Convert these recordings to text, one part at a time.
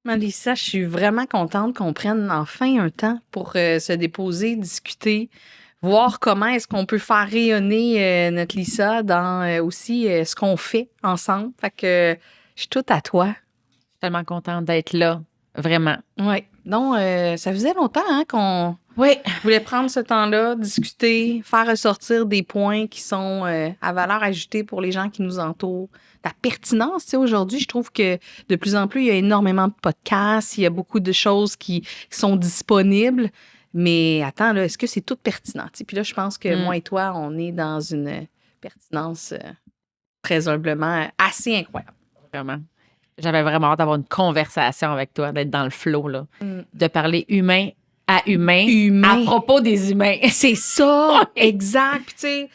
Melissa, je suis vraiment contente qu'on prenne enfin un temps pour se déposer, discuter, voir comment est-ce qu'on peut faire rayonner notre Lisa dans aussi ce qu'on fait ensemble. Fait que je suis toute à toi. Je suis tellement contente d'être là, vraiment. Oui. Donc, ça faisait longtemps qu'on Oui. voulait prendre ce temps-là, discuter, faire ressortir des points qui sont à valeur ajoutée pour les gens qui nous entourent. La pertinence, tu sais, aujourd'hui, je trouve que de plus en plus, il y a énormément de podcasts, il y a beaucoup de choses qui sont disponibles. Mais attends, là, est-ce que c'est tout pertinent? Tu sais, puis là, je pense que moi et toi, on est dans une pertinence très humblement assez incroyable. Vraiment. J'avais vraiment hâte d'avoir une conversation avec toi, d'être dans le flow, là. De parler humain à humain, à propos des humains. C'est ça, exact. Puis, tu sais,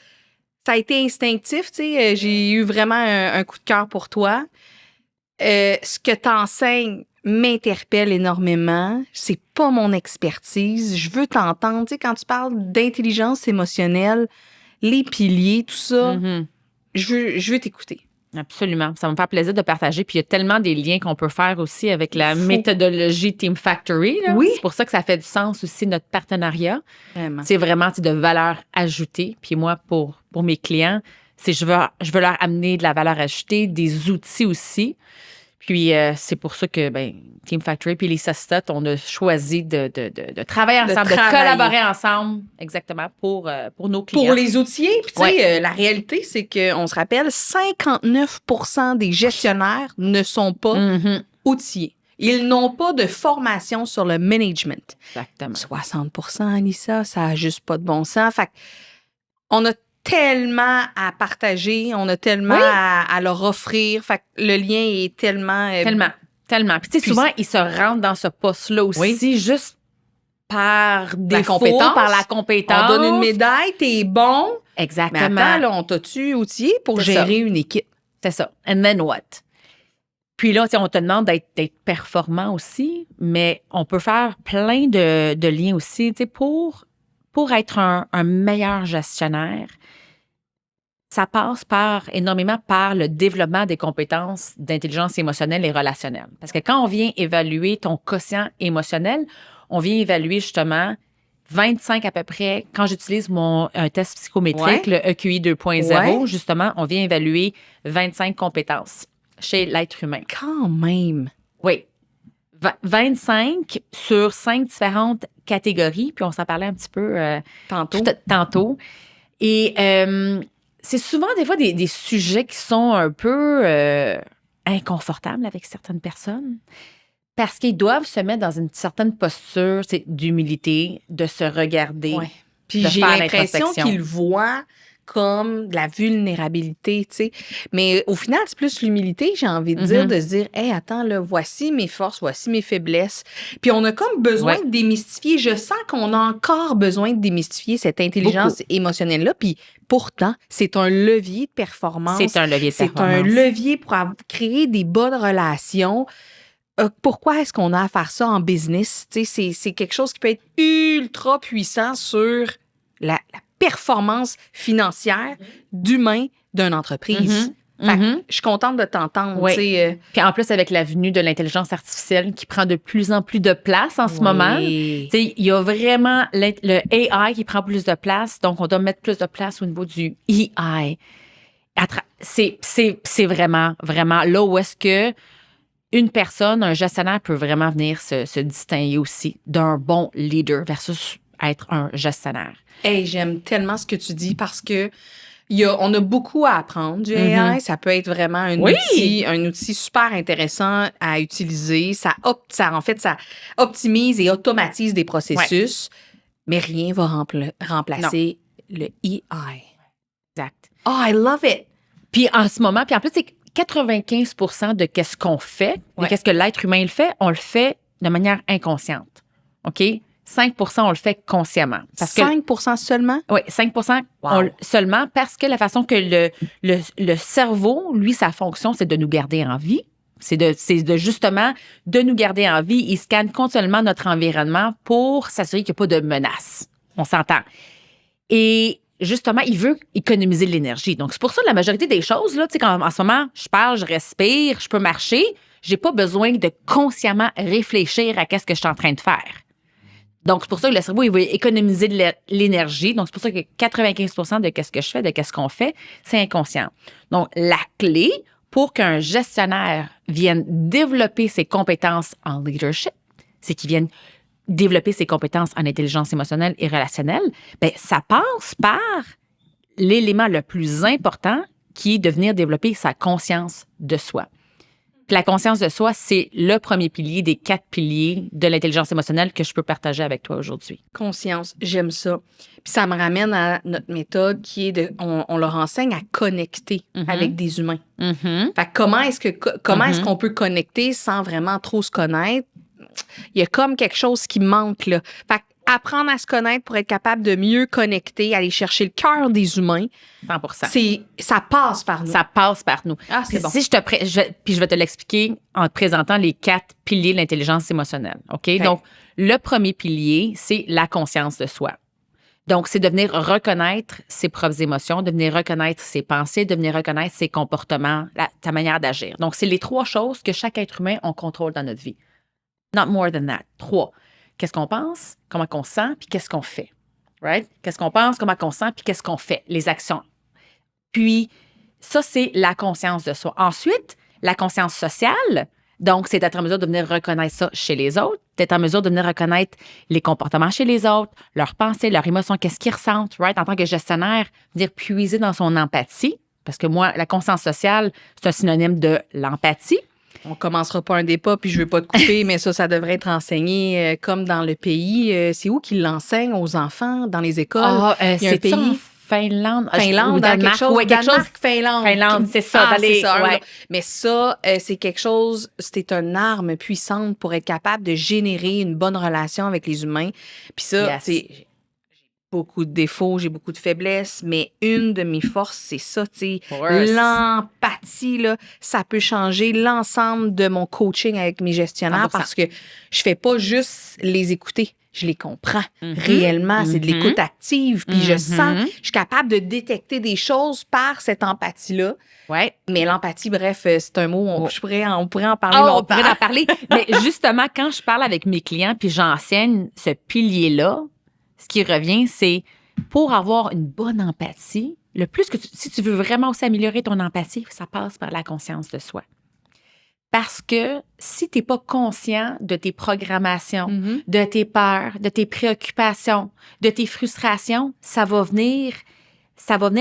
ça a été instinctif, tu sais. J'ai eu vraiment un coup de cœur pour toi. Ce que tu enseignes m'interpelle énormément. C'est pas mon expertise. Je veux t'entendre. Tu sais, quand tu parles d'intelligence émotionnelle, les piliers, tout ça, je veux t'écouter. Absolument. Ça me fait plaisir de partager. Puis il y a tellement des liens qu'on peut faire aussi avec la méthodologie Team Factory. Là. Oui. C'est pour ça que ça fait du sens aussi, notre partenariat. Vraiment. C'est vraiment de valeur ajoutée. Puis moi, pour mes clients, je veux leur amener de la valeur ajoutée, des outils aussi. Puis c'est pour ça que Team Factory puis Lisa Stott, on a choisi de travailler ensemble, de collaborer ensemble, exactement, pour nos clients. Pour les outiller. Puis tu sais, la réalité, c'est qu'on se rappelle, 59% des gestionnaires ne sont pas outillés. Ils n'ont pas de formation sur le management. Exactement. 60%, Anissa, ça n'a juste pas de bon sens. Fait on a tellement à partager, on a tellement à leur offrir. Fait que le lien est tellement... Tellement. Puis tu sais, souvent, ils se rendent dans ce poste-là aussi juste par défaut, par la compétence. On donne une médaille, t'es bon. Exactement. Mais attends, là, on t'a-tu outillé pour gérer une équipe? C'est ça. And then what? Puis là, on te demande d'être performant aussi, mais on peut faire plein de liens aussi, tu sais, pour être un meilleur gestionnaire. Ça passe énormément par le développement des compétences d'intelligence émotionnelle et relationnelle. Parce que quand on vient évaluer ton quotient émotionnel, on vient évaluer justement 25 à peu près. Quand j'utilise un test psychométrique, le EQI 2.0, justement, on vient évaluer 25 compétences chez l'être humain. Quand même. Oui. 25 sur 5 différentes catégories. Puis on s'en parlait un petit peu tantôt. Et c'est souvent des fois des sujets qui sont un peu inconfortables avec certaines personnes parce qu'ils doivent se mettre dans une certaine posture d'humilité, de se regarder. Ouais. Puis j'ai l'impression qu'ils voient comme de la vulnérabilité, tu sais. Mais au final, c'est plus l'humilité, j'ai envie de dire, de se dire, hey, attends, là, voici mes forces, voici mes faiblesses. Puis on a comme besoin de démystifier. Je sens qu'on a encore besoin de démystifier cette intelligence émotionnelle-là. Puis pourtant, c'est un levier de performance. C'est un levier de performance. C'est un levier pour créer des bonnes relations. Pourquoi est-ce qu'on a à faire ça en business? Tu sais, c'est quelque chose qui peut être ultra puissant sur la performance financière d'humain d'une entreprise. Je suis contente de t'entendre. Oui. Puis en plus, avec la venue de l'intelligence artificielle qui prend de plus en plus de place en ce moment, il y a vraiment le AI qui prend plus de place. Donc, on doit mettre plus de place au niveau du EI. C'est vraiment, vraiment là où est-ce que une personne, un gestionnaire peut vraiment venir se distinguer aussi d'un bon leader versus être un gestionnaire. Hey, j'aime tellement ce que tu dis parce que on a beaucoup à apprendre du AI. Ça peut être vraiment un outil super intéressant à utiliser. Ça optimise et automatise des processus, mais rien va remplacer le EI. Exact. Oh, I love it! Puis en ce moment, puis en plus, c'est 95% de qu'est-ce qu'on fait, de qu'est-ce que l'être humain le fait, on le fait de manière inconsciente. OK? 5% on le fait consciemment. 5% seulement? Oui, 5% seulement parce que la façon que le cerveau, lui, sa fonction, c'est de nous garder en vie. C'est de justement de nous garder en vie. Il scanne continuellement notre environnement pour s'assurer qu'il n'y a pas de menace. On s'entend. Et justement, il veut économiser de l'énergie. Donc, c'est pour ça que la majorité des choses, là, tu sais, quand en ce moment, je parle, je respire, je peux marcher, j'ai pas besoin de consciemment réfléchir à qu'est-ce que je suis en train de faire. Donc, c'est pour ça que le cerveau, il va économiser de l'énergie. Donc, c'est pour ça que 95% de ce que je fais, de ce qu'on fait, c'est inconscient. Donc, la clé pour qu'un gestionnaire vienne développer ses compétences en leadership, c'est qu'il vienne développer ses compétences en intelligence émotionnelle et relationnelle, bien, ça passe par l'élément le plus important qui est de venir développer sa conscience de soi. Puis la conscience de soi, c'est le premier pilier des 4 piliers de l'intelligence émotionnelle que je peux partager avec toi aujourd'hui. Conscience, j'aime ça. Puis ça me ramène à notre méthode qui est on leur enseigne à connecter avec des humains. Fait que comment est-ce qu'on peut connecter sans vraiment trop se connaître? Il y a comme quelque chose qui manque, là. Fait que apprendre à se connaître pour être capable de mieux connecter, aller chercher le cœur des humains. 100%. Ça passe par nous. Ça passe par nous. Ah, c'est bon. Si je vais te l'expliquer en te présentant les 4 piliers de l'intelligence émotionnelle. OK? Donc, le premier pilier, c'est la conscience de soi. Donc, c'est de venir reconnaître ses propres émotions, de venir reconnaître ses pensées, de venir reconnaître ses comportements, ta manière d'agir. Donc, c'est les 3 choses que chaque être humain, on contrôle dans notre vie. Not more than that. 3. Qu'est-ce qu'on pense, comment qu'on sent, puis qu'est-ce qu'on fait. Right? Qu'est-ce qu'on pense, comment qu'on sent, puis qu'est-ce qu'on fait, les actions. Puis, ça, c'est la conscience de soi. Ensuite, la conscience sociale. Donc, c'est d'être en mesure de venir reconnaître ça chez les autres, d'être en mesure de venir reconnaître les comportements chez les autres, leurs pensées, leurs émotions, qu'est-ce qu'ils ressentent, right? En tant que gestionnaire, venir puiser dans son empathie. Parce que moi, la conscience sociale, c'est un synonyme de l'empathie. On commencera pas un débat, puis je veux pas te couper, mais ça devrait être enseigné comme dans le pays. C'est où qu'ils l'enseignent aux enfants, dans les écoles? Il y a un pays... En Finlande, ou Danemark, Finlande, c'est ça. C'est ça. Ouais. Mais ça, c'est quelque chose, c'est une arme puissante pour être capable de générer une bonne relation avec les humains. Puis ça, j'ai beaucoup de défauts, j'ai beaucoup de faiblesses, mais une de mes forces, c'est ça, tu sais. L'empathie, là, ça peut changer l'ensemble de mon coaching avec mes gestionnaires 100%. Parce que je fais pas juste les écouter. Je les comprends réellement. C'est de l'écoute active. Puis je sens, je suis capable de détecter des choses par cette empathie-là. Ouais. Mais l'empathie, bref, c'est un mot, on pourrait en parler longtemps. On pourrait en parler. Mais justement, quand je parle avec mes clients puis j'enseigne ce pilier-là, ce qui revient, c'est pour avoir une bonne empathie, le plus que si tu veux vraiment aussi améliorer ton empathie, ça passe par la conscience de soi. Parce que si tu n'es pas conscient de tes programmations, de tes peurs, de tes préoccupations, de tes frustrations, ça va venir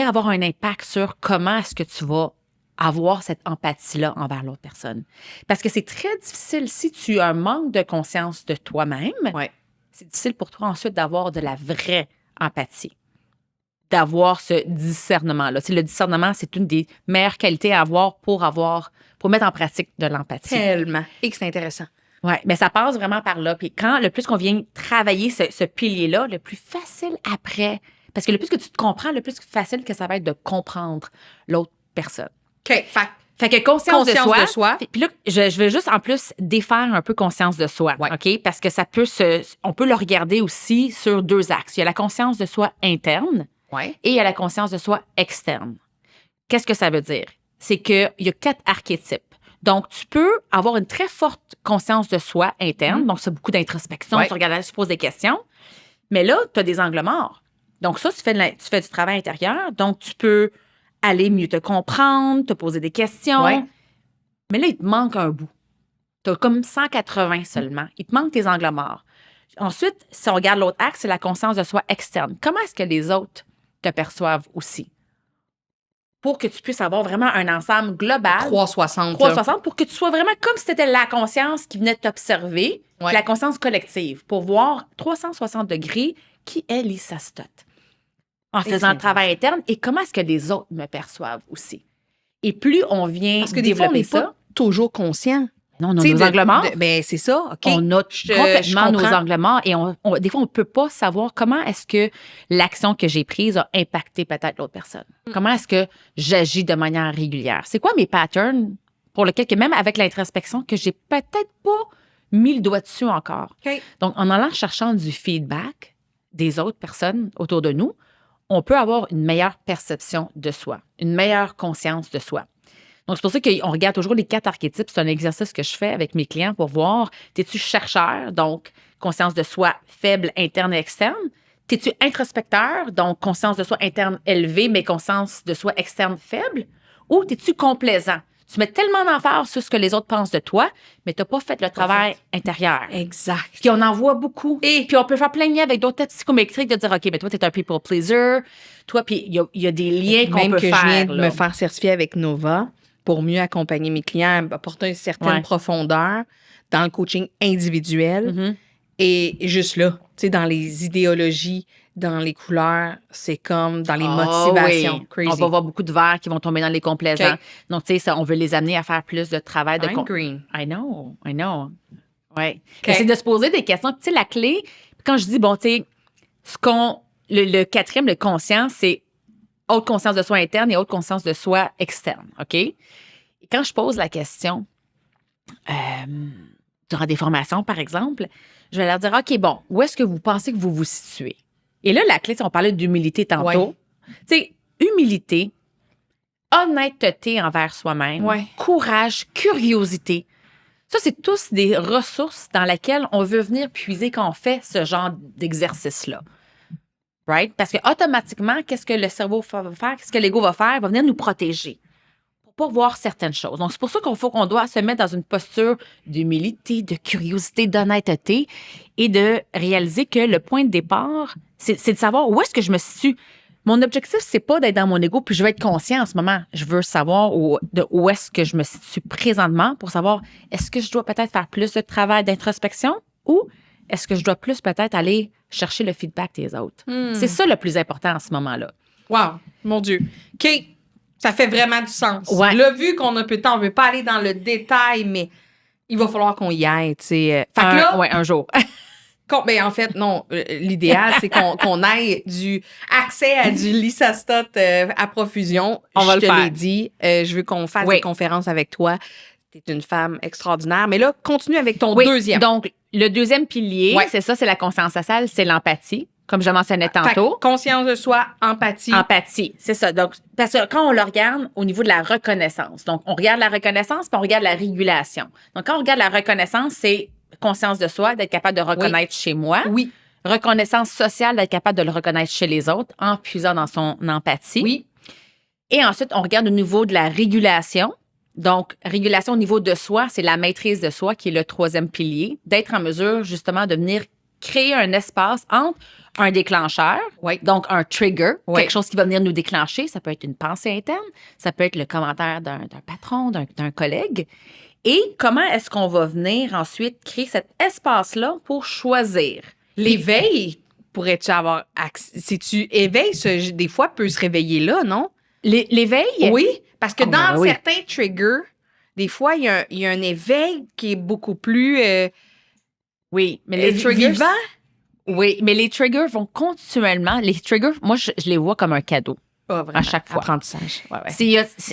avoir un impact sur comment est-ce que tu vas avoir cette empathie-là envers l'autre personne. Parce que c'est très difficile si tu as un manque de conscience de toi-même. Ouais. C'est difficile pour toi ensuite d'avoir de la vraie empathie, d'avoir ce discernement-là. Le discernement, c'est une des meilleures qualités à avoir pour mettre en pratique de l'empathie. Tellement. Et que c'est intéressant. Oui, mais ça passe vraiment par là. Puis quand le plus qu'on vient travailler ce pilier-là, le plus facile après, parce que le plus que tu te comprends, le plus facile que ça va être de comprendre l'autre personne. OK. Fait que conscience de soi. Puis là, je vais juste en plus défaire un peu conscience de soi, OK? Parce que on peut le regarder aussi sur 2 axes. Il y a la conscience de soi interne et il y a la conscience de soi externe. Qu'est-ce que ça veut dire? C'est qu'il y a 4 archétypes. Donc, tu peux avoir une très forte conscience de soi interne. Donc, c'est beaucoup d'introspection, tu regardes, tu poses des questions. Mais là, tu as des angles morts. Donc, ça, tu fais du travail intérieur. Donc, tu peux aller mieux te comprendre, te poser des questions. Mais là, il te manque un bout. Tu as comme 180 seulement. Il te manque tes angles morts. Ensuite, si on regarde l'autre axe, c'est la conscience de soi externe. Comment est-ce que les autres te perçoivent aussi? Pour que tu puisses avoir vraiment un ensemble global. 360. Pour que tu sois vraiment comme si c'était la conscience qui venait t'observer, la conscience collective, pour voir 360 degrés qui est Lisa Stott. En faisant le travail interne et comment est-ce que les autres me perçoivent aussi. Et plus on vient parce que des fois, on n'est pas toujours conscient. Non, on a nos angles morts. Ben, c'est ça, OK. On a complètement nos angles morts et des fois, on ne peut pas savoir comment est-ce que l'action que j'ai prise a impacté peut-être l'autre personne. Comment est-ce que j'agis de manière régulière? C'est quoi mes patterns pour lesquels, que même avec l'introspection, que j'ai peut-être pas mis le doigt dessus encore. Okay. Donc, en allant cherchant du feedback des autres personnes autour de nous, on peut avoir une meilleure perception de soi, une meilleure conscience de soi. Donc, c'est pour ça qu'on regarde toujours les 4 archétypes. C'est un exercice que je fais avec mes clients pour voir, t'es-tu chercheur, donc conscience de soi faible, interne et externe? T'es-tu introspecteur, donc conscience de soi interne élevée, mais conscience de soi externe faible? Ou t'es-tu complaisant? Tu mets tellement d'emphase sur ce que les autres pensent de toi, mais tu n'as pas fait le travail intérieur. Exact. Puis on en voit beaucoup. Et puis on peut faire plein de liens avec d'autres tests psychométriques de dire, OK, mais toi, tu es un people pleaser. Toi, puis il y a des liens qu'on peut faire. Même que je viens de là. me faire certifier avec Nova pour mieux accompagner mes clients, apporter une certaine profondeur dans le coaching individuel. Mm-hmm. Et juste là, tu sais, dans les idéologies, dans les couleurs, c'est comme dans les motivations. Oui. Crazy. On va voir beaucoup de verts qui vont tomber dans les complaisants. Okay. Donc, tu sais, ça, on veut les amener à faire plus de travail de... green. I know. Oui. Okay. C'est de se poser des questions. Tu sais, la clé, quand je dis, bon, tu sais, le quatrième, le conscient, c'est haute conscience de soi interne et haute conscience de soi externe, OK? Et quand je pose la question, durant des formations, par exemple, je vais leur dire, OK, bon, où est-ce que vous pensez que vous vous situez? Et là, la clé, on parlait d'humilité tantôt. Tu sais, humilité, honnêteté envers soi-même, courage, curiosité. Ça, c'est tous des ressources dans lesquelles on veut venir puiser quand on fait ce genre d'exercice-là. Right? Parce que automatiquement, qu'est-ce que le cerveau va faire? Qu'est-ce que l'ego va faire? Il va venir nous protéger pour voir certaines choses. Donc, c'est pour ça qu'on doit se mettre dans une posture d'humilité, de curiosité, d'honnêteté et de réaliser que le point de départ, c'est de savoir où est-ce que je me situe. Mon objectif, c'est pas d'être dans mon ego puis je veux être conscient en ce moment. Je veux savoir où est-ce que je me situe présentement pour savoir est-ce que je dois peut-être faire plus de travail d'introspection ou est-ce que je dois plus peut-être aller chercher le feedback des autres. C'est ça le plus important en ce moment-là. Wow, mon Dieu. OK. Ça fait vraiment du sens. Ouais. Là, vu qu'on a peu de temps, on ne veut pas aller dans le détail, mais il va falloir qu'on y aille, tu sais. Fait que là... Oui, un jour. Ben, en fait, non. L'idéal, c'est qu'on ait accès à du Lysastot à profusion. On va le faire. Je te l'ai dit. Je veux qu'on fasse des conférences avec toi. Tu es une femme extraordinaire. Mais là, continue avec ton deuxième. Donc, le deuxième pilier, c'est ça, c'est la conscience sociale, c'est l'empathie. Comme je mentionnais tantôt. Conscience de soi, empathie. Empathie, c'est ça. Donc, parce que quand on le regarde au niveau de la reconnaissance, donc on regarde la reconnaissance puis on regarde la régulation. Donc, quand on regarde la reconnaissance, c'est conscience de soi, d'être capable de reconnaître chez moi. Oui. Reconnaissance sociale, d'être capable de le reconnaître chez les autres en puisant dans son empathie. Oui. Et ensuite, on regarde au niveau de la régulation. Donc, régulation au niveau de soi, c'est la maîtrise de soi qui est le troisième pilier, d'être en mesure justement de venir créer un espace entre un déclencheur, donc un trigger, quelque chose qui va venir nous déclencher. Ça peut être une pensée interne, ça peut être le commentaire d'un patron, d'un collègue. Et comment est-ce qu'on va venir ensuite créer cet espace-là pour choisir? L'éveil, pourrais-tu avoir accès? Si tu éveilles, des fois, peut se réveiller là, non? L'éveil? Oui, parce que dans certains triggers, des fois, il y a un éveil qui est beaucoup plus... oui, mais les triggers... vivant. Oui, mais les triggers vont continuellement... Les triggers, moi, je les vois comme un cadeau à chaque fois. Apprentissage.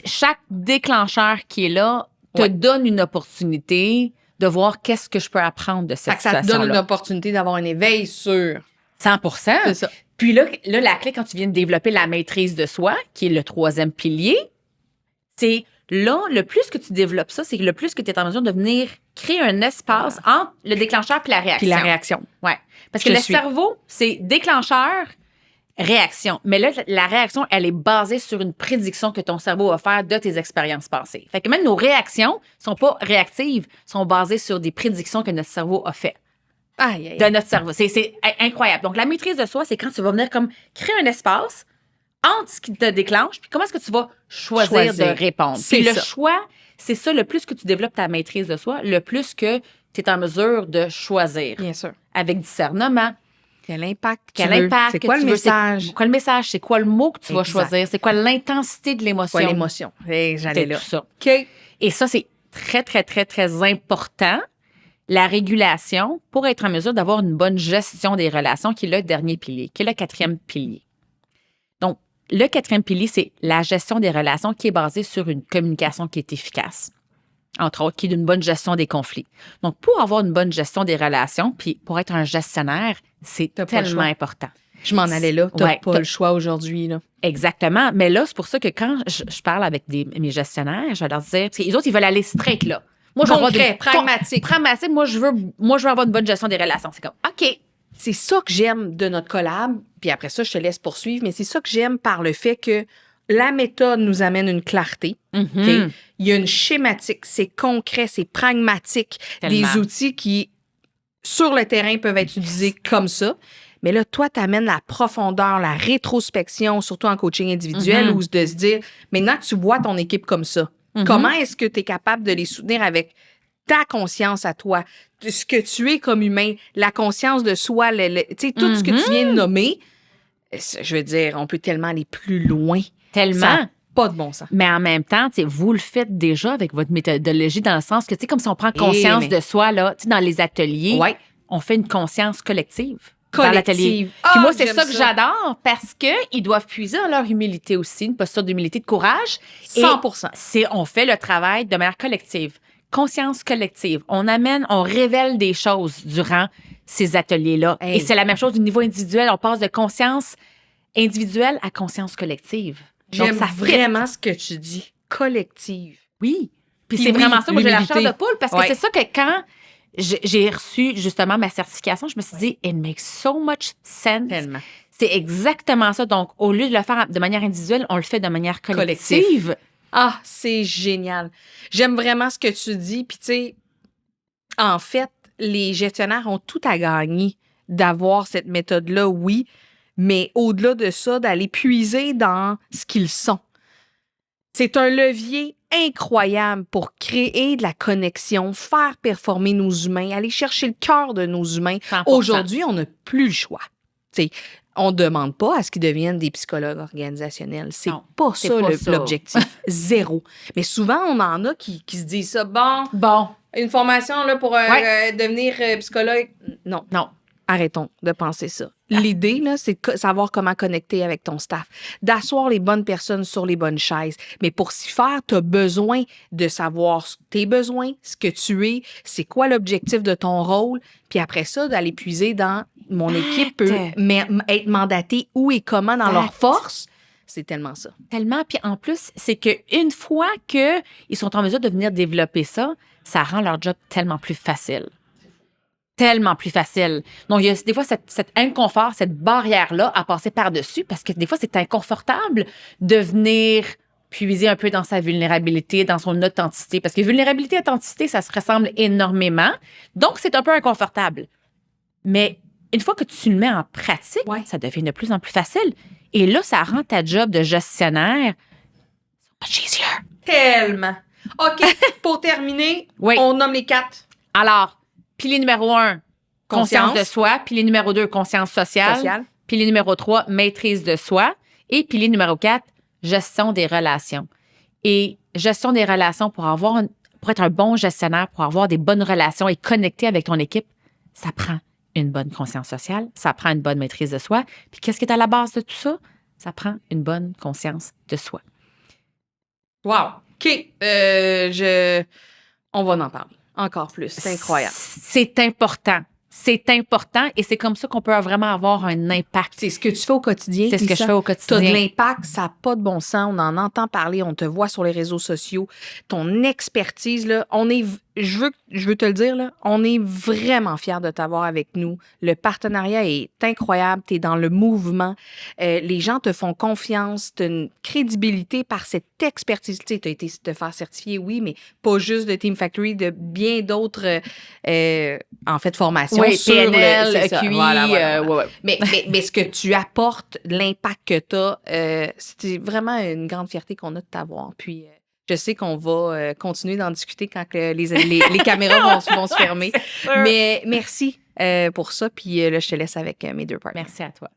Chaque déclencheur qui est là te donne une opportunité de voir qu'est-ce que je peux apprendre de cette situation-là. Ça te donne une opportunité d'avoir un éveil sur... 100%. C'est ça. Puis là, la clé, quand tu viens de développer la maîtrise de soi, qui est le troisième pilier, c'est là, le plus que tu développes ça, c'est le plus que tu es en mesure de venir créer un espace entre le déclencheur et la réaction. Oui. Parce que le cerveau, c'est déclencheur, réaction. Mais là, la réaction, elle est basée sur une prédiction que ton cerveau va faire de tes expériences passées. Fait que même nos réactions sont pas réactives, sont basées sur des prédictions que notre cerveau a fait. De notre cerveau. C'est incroyable. Donc, la maîtrise de soi, c'est quand tu vas venir comme créer un espace entre ce qui te déclenche, puis comment est-ce que tu vas choisir de répondre. Puis le choix, c'est ça, le plus que tu développes ta maîtrise de soi, le plus que tu es en mesure de choisir. Bien sûr. Avec discernement. Quel impact C'est quoi le message? C'est quoi le message? C'est quoi le mot que tu vas choisir? C'est quoi l'intensité de l'émotion? C'est quoi l'émotion? J'allais là. Tout ça. OK. Et ça, c'est très, très, très, très important. La régulation pour être en mesure d'avoir une bonne gestion des relations, qui est le dernier pilier, qui est le quatrième pilier. Donc, le quatrième pilier, c'est la gestion des relations qui est basée sur une communication qui est efficace, entre autres, qui est d'une bonne gestion des conflits. Donc, pour avoir une bonne gestion des relations, puis pour être un gestionnaire, c'est tellement important. Je m'en allais là. T'as Ouais, pas le choix aujourd'hui, là. Exactement. Mais là, c'est pour ça que quand je parle avec mes gestionnaires, je vais leur dire, parce que les autres, ils veulent aller straight là. Moi, je veux avoir Concret, pragmatique. Pragmatique. Moi, je veux avoir une bonne gestion des relations. C'est comme, OK. C'est ça que j'aime de notre collab, puis après ça, je te laisse poursuivre, mais c'est ça que j'aime par le fait que la méthode nous amène une clarté. OK? Il y a une schématique, c'est concret, c'est pragmatique. Tellement. Des outils qui, sur le terrain, peuvent être utilisés comme ça. Mais là, toi, tu amènes la profondeur, la rétrospection, surtout en coaching individuel, ou de se dire, maintenant que tu vois ton équipe comme ça, comment est-ce que tu es capable de les soutenir avec ta conscience à toi, de ce que tu es comme humain, la conscience de soi, tu sais, tout ce que tu viens de nommer, je veux dire, on peut tellement aller plus loin. Tellement. Ça n'a pas de bon sens. Mais en même temps, vous le faites déjà avec votre méthodologie dans le sens que, comme si on prend conscience de soi, là, dans les ateliers, on fait une conscience collective. Dans l'atelier. Puis moi, c'est ça que j'adore parce qu'ils doivent puiser dans leur humilité aussi, une posture d'humilité, de courage. 100%. On fait le travail de manière collective. Conscience collective. On révèle des choses durant ces ateliers-là. Hey. Et c'est la même chose du niveau individuel. On passe de conscience individuelle à conscience collective. J'aime vraiment ce que tu dis. Collective. Oui. Puis c'est vraiment ça. Moi, j'ai la chair de poule parce que c'est ça que quand j'ai reçu justement ma certification, je me suis dit, it makes so much sense. Tellement. C'est exactement ça. Donc, au lieu de le faire de manière individuelle, on le fait de manière collective. Ah, c'est génial. J'aime vraiment ce que tu dis. Puis, tu sais, en fait, les gestionnaires ont tout à gagner d'avoir cette méthode-là, oui, mais au-delà de ça, d'aller puiser dans ce qu'ils sont. C'est un levier incroyable pour créer de la connexion, faire performer nos humains, aller chercher le cœur de nos humains. 100%. Aujourd'hui, on n'a plus le choix. T'sais, on ne demande pas à ce qu'ils deviennent des psychologues organisationnels. C'est pas ça l'objectif. Zéro. Mais souvent, on en a qui se disent ça. Bon. Une formation là, pour devenir psychologue. Non. Arrêtons de penser ça. L'idée, là, c'est de savoir comment connecter avec ton staff, d'asseoir les bonnes personnes sur les bonnes chaises. Mais pour s'y faire, tu as besoin de savoir tes besoins, ce que tu es, c'est quoi l'objectif de ton rôle, puis après ça, d'aller puiser dans mon équipe peut être mandatée où et comment dans leur force. C'est tellement ça. Tellement. Puis en plus, c'est qu'une fois qu'ils sont en mesure de venir développer ça, ça rend leur job tellement plus facile. Tellement plus facile. Donc, il y a des fois cet inconfort, cette barrière-là à passer par-dessus parce que des fois, c'est inconfortable de venir puiser un peu dans sa vulnérabilité, dans son authenticité. Parce que vulnérabilité et authenticité, ça se ressemble énormément. Donc, c'est un peu inconfortable. Mais une fois que tu le mets en pratique, ça devient de plus en plus facile. Et là, ça rend ta job de gestionnaire much easier. Tellement. OK, pour terminer, on nomme les 4. Alors, pilier numéro 1, conscience de soi. Pilier numéro 2, conscience sociale. Pilier numéro 3, maîtrise de soi. Et pilier numéro 4, gestion des relations. Et gestion des relations, pour être un bon gestionnaire, pour avoir des bonnes relations et connecter avec ton équipe, ça prend une bonne conscience sociale, ça prend une bonne maîtrise de soi. Puis qu'est-ce qui est à la base de tout ça? Ça prend une bonne conscience de soi. Wow. OK. On va en parler encore plus. C'est incroyable. C'est important. C'est important et c'est comme ça qu'on peut vraiment avoir un impact. C'est ce que tu fais au quotidien. C'est ce que je fais au quotidien. Tu as de l'impact, ça n'a pas de bon sens. On en entend parler, on te voit sur les réseaux sociaux. Ton expertise, là, je veux te le dire, là, on est vraiment fiers de t'avoir avec nous. Le partenariat est incroyable. Tu es dans le mouvement. Les gens te font confiance. Tu as une crédibilité par cette expertise. Tu as été te faire certifier, oui, mais pas juste de Team Factory, de bien d'autres, en fait, formations. Oui, sur PNL, QI. Voilà. Mais ce que tu apportes, l'impact que tu as, c'est vraiment une grande fierté qu'on a de t'avoir. Puis, je sais qu'on va continuer d'en discuter quand les caméras vont se fermer. Mais merci pour ça. Puis là, je te laisse avec mes 2 partenaires. Merci à toi.